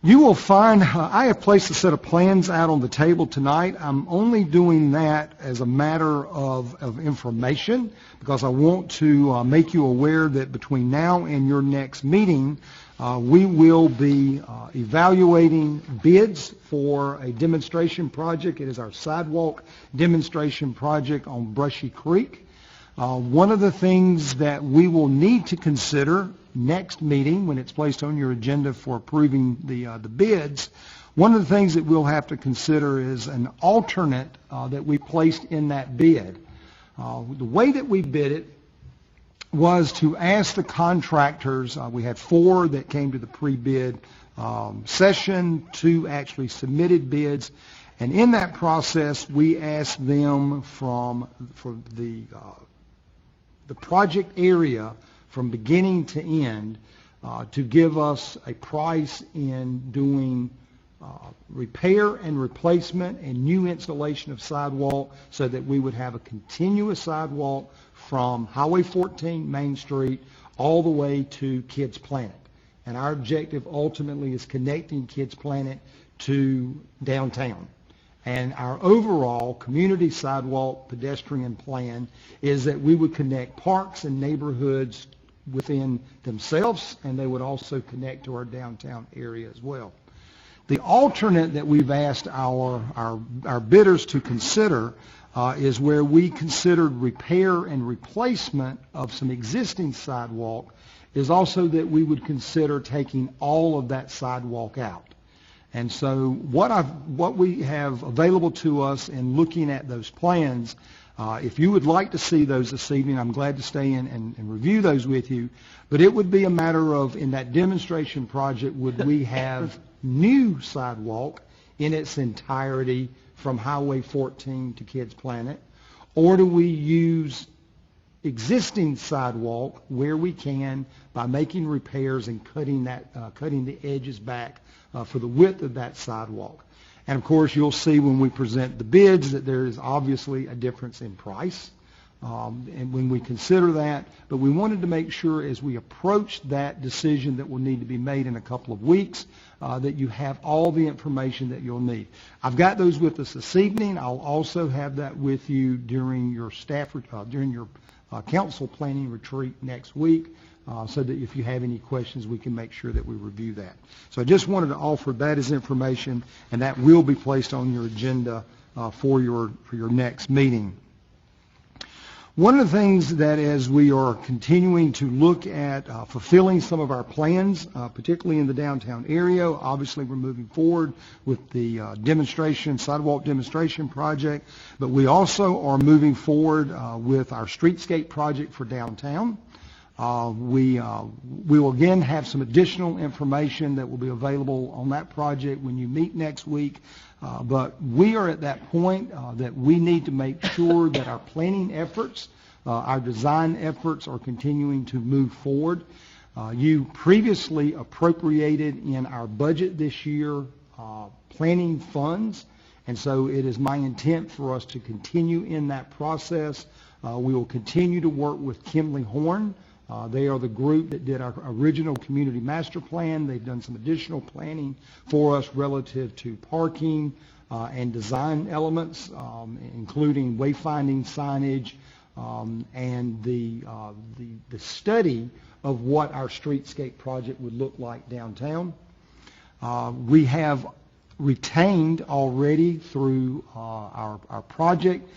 You will find, I have placed a set of plans out on the table tonight. I'm only doing that as a matter of information because I want to make you aware that between now and your next meeting, we will be evaluating bids for a demonstration project. It is our sidewalk demonstration project on Brushy Creek. One of the things that we will need to consider next meeting when it's placed on your agenda for approving the bids, one of the things that we'll have to consider is an alternate that we placed in that bid. The way that we bid it was to ask the contractors, we had 4 that came to the pre-bid session, 2 actually submitted bids, and in that process we asked them for the project area from beginning to end to give us a price in doing repair and replacement and new installation of sidewalk so that we would have a continuous sidewalk from Highway 14, Main Street, all the way to Kids Planet. And our objective ultimately is connecting Kids Planet to downtown. And our overall community sidewalk pedestrian plan is that we would connect parks and neighborhoods within themselves, and they would also connect to our downtown area as well. The alternate that we've asked our bidders to consider is where we considered repair and replacement of some existing sidewalk, is also that we would consider taking all of that sidewalk out. And so what we have available to us in looking at those plans, if you would like to see those this evening, I'm glad to stay in and review those with you. But it would be a matter of, in that demonstration project, would we have new sidewalk in its entirety from Highway 14 to Kids Planet? Or do we use existing sidewalk where we can by making repairs and cutting the edges back for the width of that sidewalk? And of course, you'll see when we present the bids that there is obviously a difference in price. and when we consider that, but we wanted to make sure as we approach that decision that will need to be made in a couple of weeks, that you have all the information that you'll need. I've got those with us this evening. I'll also have that with you during your council planning retreat next week, so that if you have any questions, we can make sure that we review that. So I just wanted to offer that as information, and that will be placed on your agenda for your next meeting. One of the things that as we are continuing to look at fulfilling some of our plans, particularly in the downtown area, obviously we're moving forward with the sidewalk demonstration project, but we also are moving forward with our streetscape project for downtown. We will again have some additional information that will be available on that project when you meet next week. But we are at that point that we need to make sure that our planning efforts, our design efforts are continuing to move forward. You previously appropriated in our budget this year planning funds, and so it is my intent for us to continue in that process. We will continue to work with Kimley Horn. They are the group that did our original community master plan. They've done some additional planning for us relative to parking and design elements, including wayfinding signage and the study of what our streetscape project would look like downtown. We have retained already through our project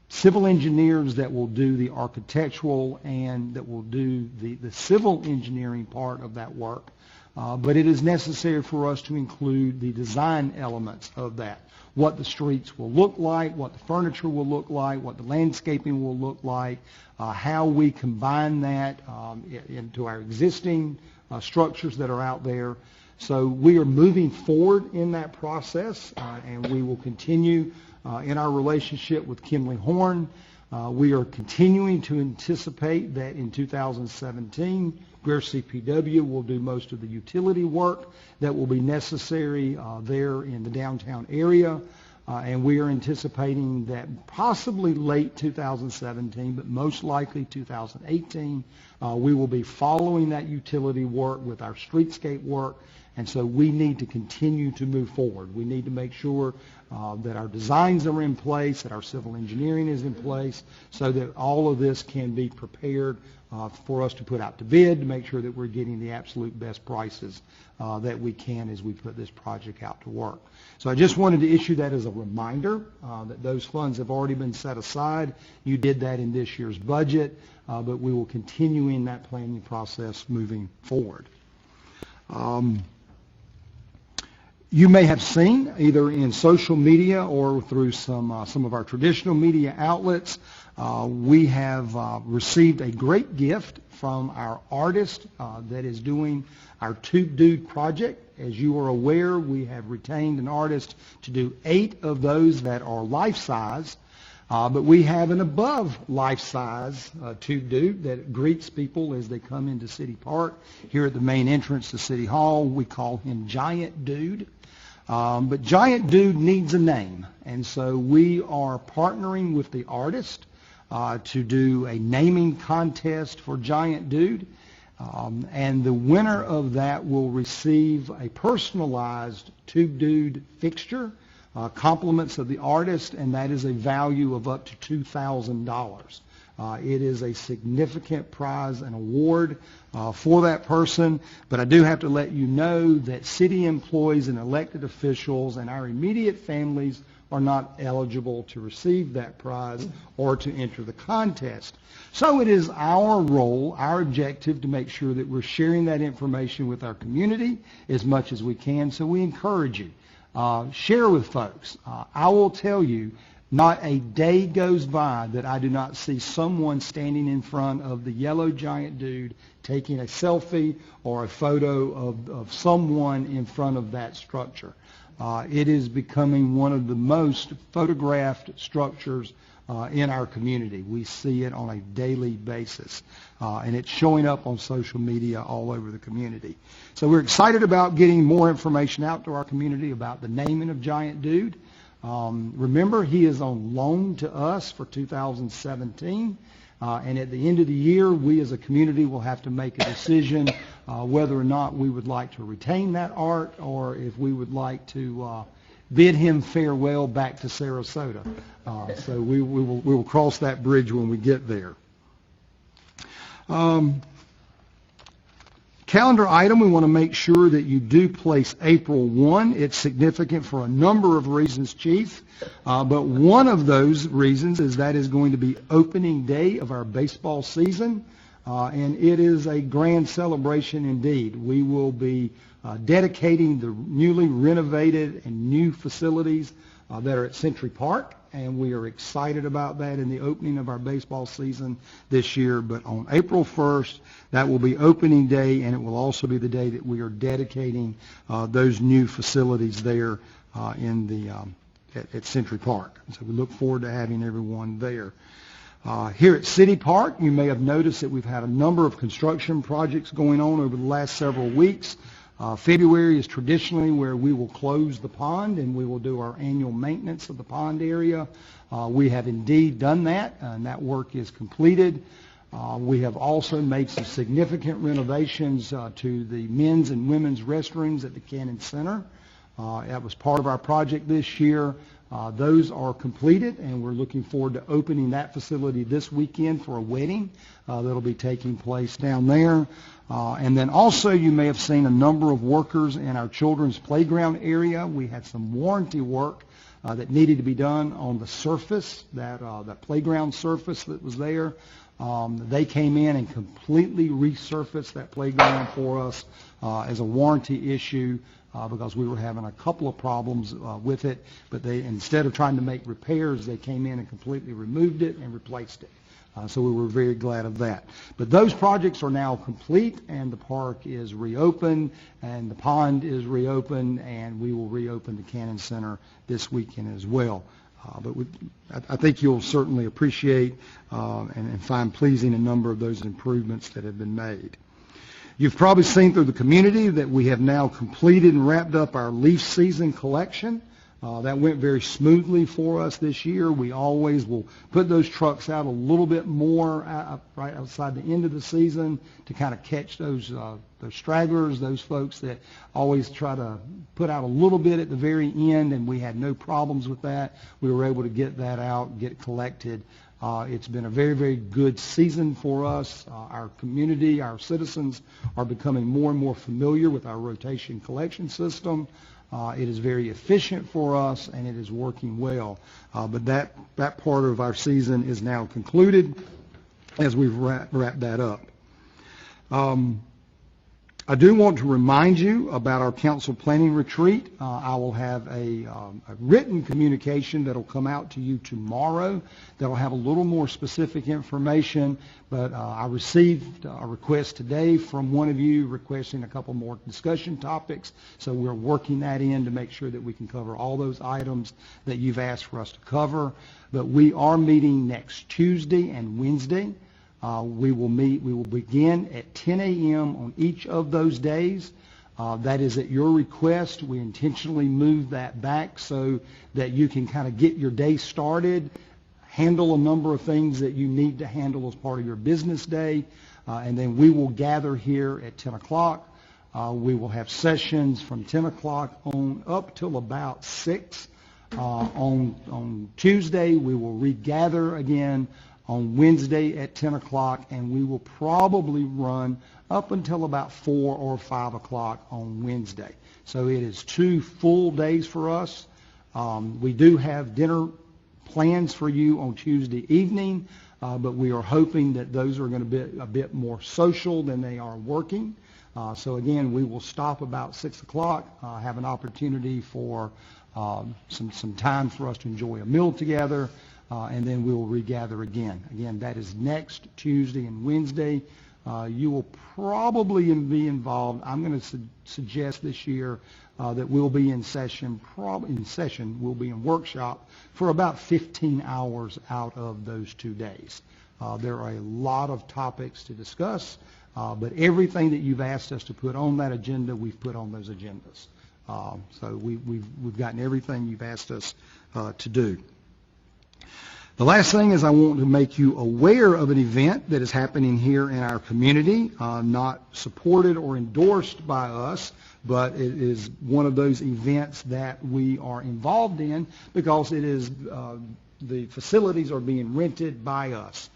civil engineers that will do the architectural and that will do the civil engineering part of that work. But it is necessary for us to include the design elements of that. What the streets will look like, what the furniture will look like, what the landscaping will look like, how we combine that into our existing structures that are out there. So we are moving forward in that process, and we will continue in our relationship with Kimley Horn. We are continuing to anticipate that in 2017, Greer CPW will do most of the utility work that will be necessary there in the downtown area. And we are anticipating that possibly late 2017, but most likely 2018, we will be following that utility work with our streetscape work. And so we need to continue to move forward. We need to make sure that our designs are in place, that our civil engineering is in place, so that all of this can be prepared for us to put out to bid, to make sure that we're getting the absolute best prices that we can as we put this project out to work. So I just wanted to issue that as a reminder that those funds have already been set aside. You did that in this year's budget, but we will continue in that planning process moving forward. You may have seen, either in social media or through some of our traditional media outlets, we have received a great gift from our artist that is doing our Tube Dude project. As you are aware, we have retained an artist to do 8 of those that are life-size, but we have an above life-size Tube Dude that greets people as they come into City Park. Here at the main entrance to City Hall, we call him Giant Dude. But Giant Dude needs a name, and so we are partnering with the artist to do a naming contest for Giant Dude, and the winner of that will receive a personalized Tube Dude fixture, compliments of the artist, and that is a value of up to $2,000. It is a significant prize and award for that person, but I do have to let you know that city employees and elected officials and our immediate families are not eligible to receive that prize or to enter the contest. So it is our role, our objective, to make sure that we're sharing that information with our community as much as we can, so we encourage you. Share with folks. I will tell you, not a day goes by that I do not see someone standing in front of the yellow Giant Dude taking a selfie or a photo of someone in front of that structure. It is becoming one of the most photographed structures in our community. We see it on a daily basis, and it's showing up on social media all over the community. So we're excited about getting more information out to our community about the naming of Giant Dude. Remember, he is on loan to us for 2017. And at the end of the year, we as a community will have to make a decision whether or not we would like to retain that art or if we would like to bid him farewell back to Sarasota. So we will cross that bridge when we get there. Calendar item, we want to make sure that you do place April 1. It's significant for a number of reasons, Chief. But one of those reasons is that is going to be opening day of our baseball season. And it is a grand celebration indeed. We will be dedicating the newly renovated and new facilities that are at Century Park. And we are excited about that in the opening of our baseball season this year. But on April 1st, that will be opening day, and it will also be the day that we are dedicating those new facilities there at Century Park. So we look forward to having everyone there. Here at City Park, you may have noticed that we've had a number of construction projects going on over the last several weeks. February is traditionally where we will close the pond and we will do our annual maintenance of the pond area. We have indeed done that, and that work is completed. We have also made some significant renovations to the men's and women's restrooms at the Kennels Center. That was part of our project this year. Those are completed, and we're looking forward to opening that facility this weekend for a wedding that will be taking place down there. And then also you may have seen a number of workers in our children's playground area. We had some warranty work that needed to be done on the surface, that playground surface that was there. They came in and completely resurfaced that playground for us as a warranty issue because we were having a couple of problems with it. But they, instead of trying to make repairs, they came in and completely removed it and replaced it. So we were very glad of that. But those projects are now complete, and the park is reopened, and the pond is reopened, and we will reopen the Kennels Center this weekend as well. I think you'll certainly appreciate and find pleasing a number of those improvements that have been made. You've probably seen through the community that we have now completed and wrapped up our leaf season collection. That went very smoothly for us this year. We always will put those trucks out a little bit more right outside the end of the season to kind of catch those stragglers, those folks that always try to put out a little bit at the very end, and we had no problems with that. We were able to get that out, get it collected. It's been a very, very good season for us. Our community, our citizens are becoming more and more familiar with our rotation collection system. It is very efficient for us, and it is working well. But that part of our season is now concluded as we've wrapped that up. I do want to remind you about our council planning retreat. I will have a written communication that will come out to you tomorrow that will have a little more specific information, but I received a request today from one of you requesting a couple more discussion topics, so we're working that in to make sure that we can cover all those items that you've asked for us to cover. But we are meeting next Tuesday and Wednesday. We will begin at 10 a.m. on each of those days. That is at your request. We intentionally moved that back so that you can kind of get your day started, handle a number of things that you need to handle as part of your business day, and then we will gather here at 10 o'clock. We will have sessions from 10 o'clock on up till about 6. On Tuesday, we will regather again on Wednesday at 10 o'clock, and we will probably run up until about 4 or 5 o'clock on Wednesday. So it is 2 full days for us. We do have dinner plans for you on Tuesday evening, but we are hoping that those are going to be a bit more social than they are working. So again, we will stop about 6 o'clock, have an opportunity for some time for us to enjoy a meal together, and then we will regather again. Again, that is next Tuesday and Wednesday. You will probably be involved. I'm going to suggest this year that we'll be in session. We'll be in workshop for about 15 hours out of those 2 days. There are a lot of topics to discuss, but everything that you've asked us to put on that agenda, we've put on those agendas. So we've gotten everything you've asked us to do. The last thing is I want to make you aware of an event that is happening here in our community, not supported or endorsed by us, but it is one of those events that we are involved in because it is the facilities are being rented by us.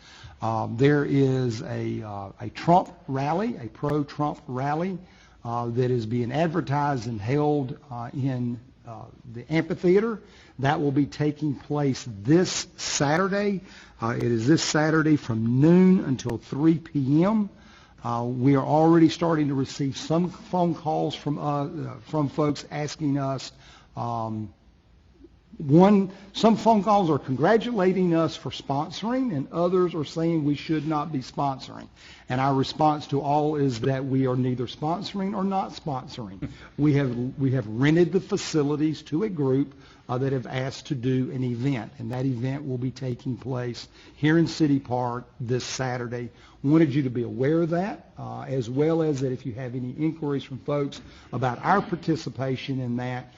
There is a Trump rally, a pro-Trump rally that is being advertised and held in the amphitheater. That will be taking place this Saturday. It is this Saturday from noon until 3 p.m. We are already starting to receive some phone calls from folks asking us. Some phone calls are congratulating us for sponsoring, and others are saying we should not be sponsoring. And our response to all is that we are neither sponsoring or not sponsoring. We have rented the facilities to a group that have asked to do an event, and that event will be taking place here in City Park this Saturday. Wanted you to be aware of that, as well as that if you have any inquiries from folks about our participation in that,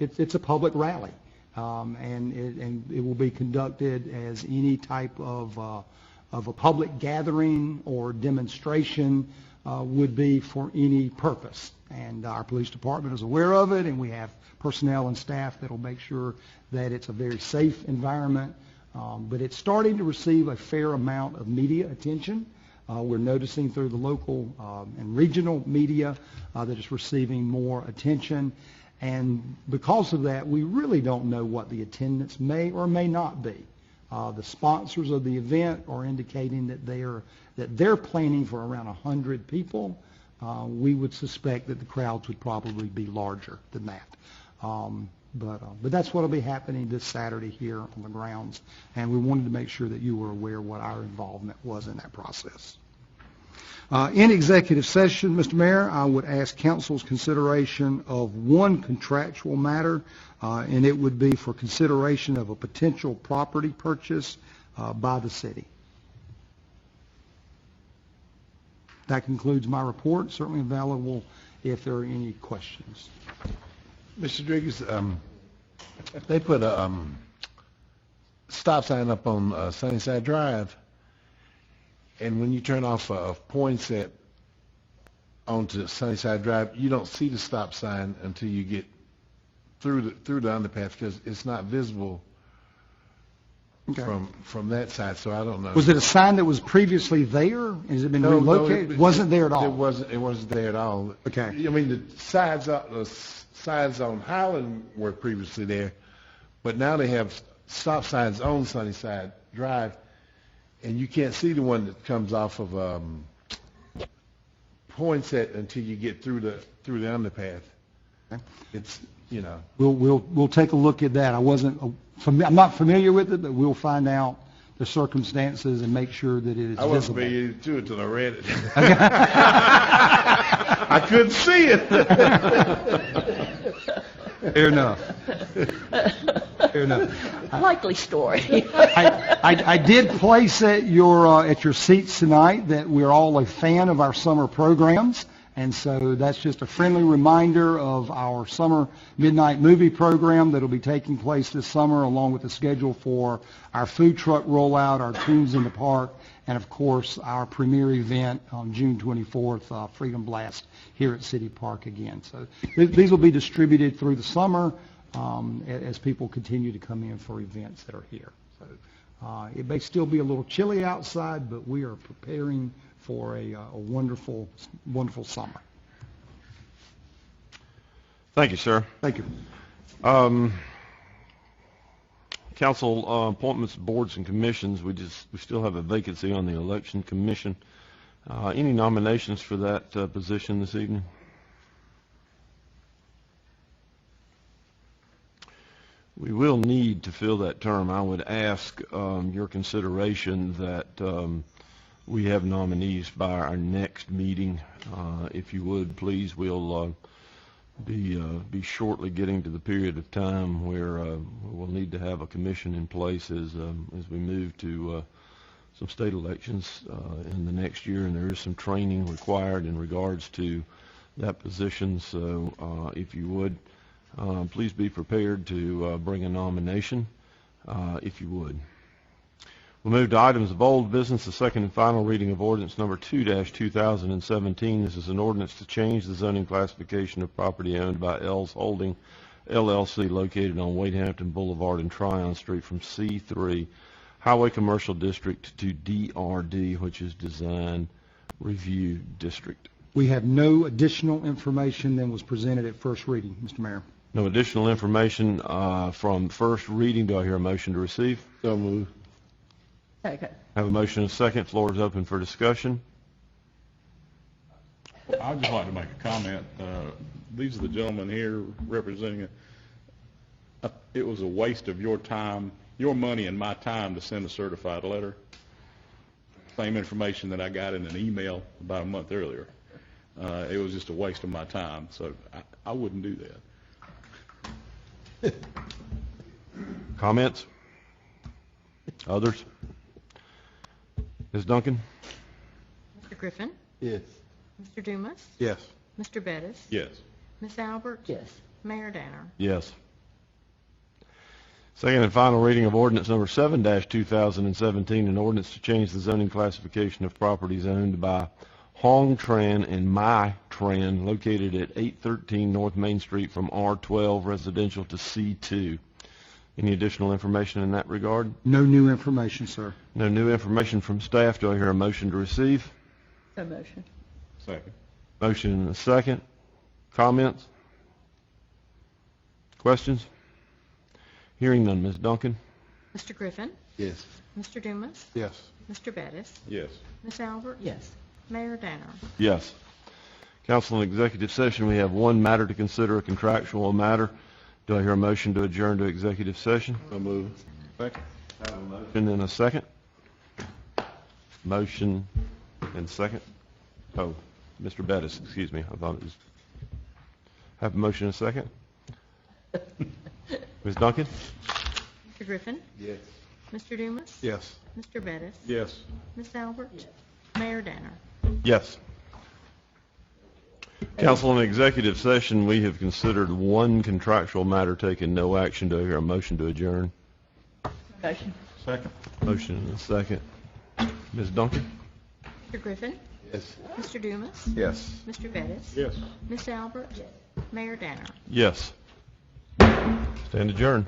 it's a public rally. And it will be conducted as any type of a public gathering or demonstration would be for any purpose. And our police department is aware of it, and we have personnel and staff that will make sure that it's a very safe environment. But it's starting to receive a fair amount of media attention. We're noticing through the local and regional media that it's receiving more attention. And because of that, we really don't know what the attendance may or may not be. The sponsors of the event are indicating that they're planning for around 100 people. We would suspect that the crowds would probably be larger than that. But that's what will be happening this Saturday here on the grounds, and we wanted to make sure that you were aware what our involvement was in that process. In executive session, Mr. Mayor, I would ask council's consideration of one contractual matter, and it would be for consideration of a potential property purchase by the city. That concludes my report. Certainly available if there are any questions. Mr. Rodriguez, they put a stop sign up on Sunnyside Drive, and when you turn off Poinsett onto Sunnyside Drive, you don't see the stop sign until you get through the underpass because it's not visible from that side. So I don't know. Was it a sign that was previously there? Has it been relocated? It wasn't there at all. It wasn't there at all. Okay. I mean the signs on Highland were previously there, but now they have stop signs on Sunnyside Drive, and you can't see the one that comes off of Poinsett until you get through the underpath. Okay. It's We'll take a look at that. I'm not familiar with it, but we'll find out the circumstances and make sure that it is visible. I wasn't familiar to it until I read it. I couldn't see it. Fair enough. Fair enough. Likely story. I did place at your seats tonight that we're all a fan of our summer programs, and so that's just a friendly reminder of our summer midnight movie program that will be taking place this summer, along with the schedule for our food truck rollout, our Tunes in the Park, and of course our premiere event on June 24th, Freedom Blast here at City Park again. So these will be distributed through the summer as people continue to come in for events that are here. So it may still be a little chilly outside, but we are preparing for a wonderful, wonderful summer. Thank you, sir. Thank you. Council appointments, boards, and commissions. We still have a vacancy on the election commission. Any nominations for that position this evening? We will need to fill that term. I would ask your consideration that we have nominees by our next meeting. If you would, please, we'll be shortly getting to the period of time where we'll need to have a commission in place as we move to some state elections in the next year, and there is some training required in regards to that position. So if you would Please be prepared to bring a nomination, if you would. We'll move to items of old business, the second and final reading of ordinance number 2-2017. This is an ordinance to change the zoning classification of property owned by L's Holding LLC located on Wadehampton Boulevard and Tryon Street from C3 Highway Commercial District to DRD, which is Design Review District. We have no additional information than was presented at first reading, Mr. Mayor. No additional information from first reading. Do I hear a motion to receive? So moved. Second. Have a motion and a second. Floor is open for discussion. I'd just like to make a comment. These are the gentlemen here representing it. It was a waste of your time, your money and my time to send a certified letter. Same information that I got in an email about a month earlier. It was just a waste of my time, so I wouldn't do that. Comments? Others? Ms. Duncan? Mr. Griffin? Yes. Mr. Dumas? Yes. Mr. Bettis? Yes. Ms. Albert? Yes. Mayor Danner? Yes. Second and final reading of ordinance number 7-2017, an ordinance to change the zoning classification of properties owned by Hong Tran and My Tran located at 813 North Main Street from R12 residential to C2. Any additional information in that regard? No new information, sir. No new information from staff. Do I hear a motion to receive? So motion. Second. Motion and a second. Comments? Questions? Hearing none. Ms. Duncan? Mr. Griffin? Yes. Mr. Dumas? Yes. Mr. Bettis? Yes. Ms. Albert? Yes. Mayor Danner? Yes. Council, in executive session, we have one matter to consider, a contractual matter. Do I hear a motion to adjourn to executive session? So moved. Second. Have a motion and a second. Motion and second. Oh, Mr. Bettis, excuse me. I thought it was. Have a motion and a second. Ms. Duncan? Mr. Griffin? Yes. Mr. Dumas? Yes. Mr. Bettis? Yes. Ms. Albert? Yes. Mayor Danner? Yes. Council, in executive session, we have considered one contractual matter, taken no action. Do I hear a motion to adjourn? Motion. Second. Motion and a second. Ms. Duncan? Mr. Griffin? Yes. Mr. Dumas? Yes. Mr. Bettis? Yes. Ms. Albert? Mayor Danner? Yes. Stand adjourned.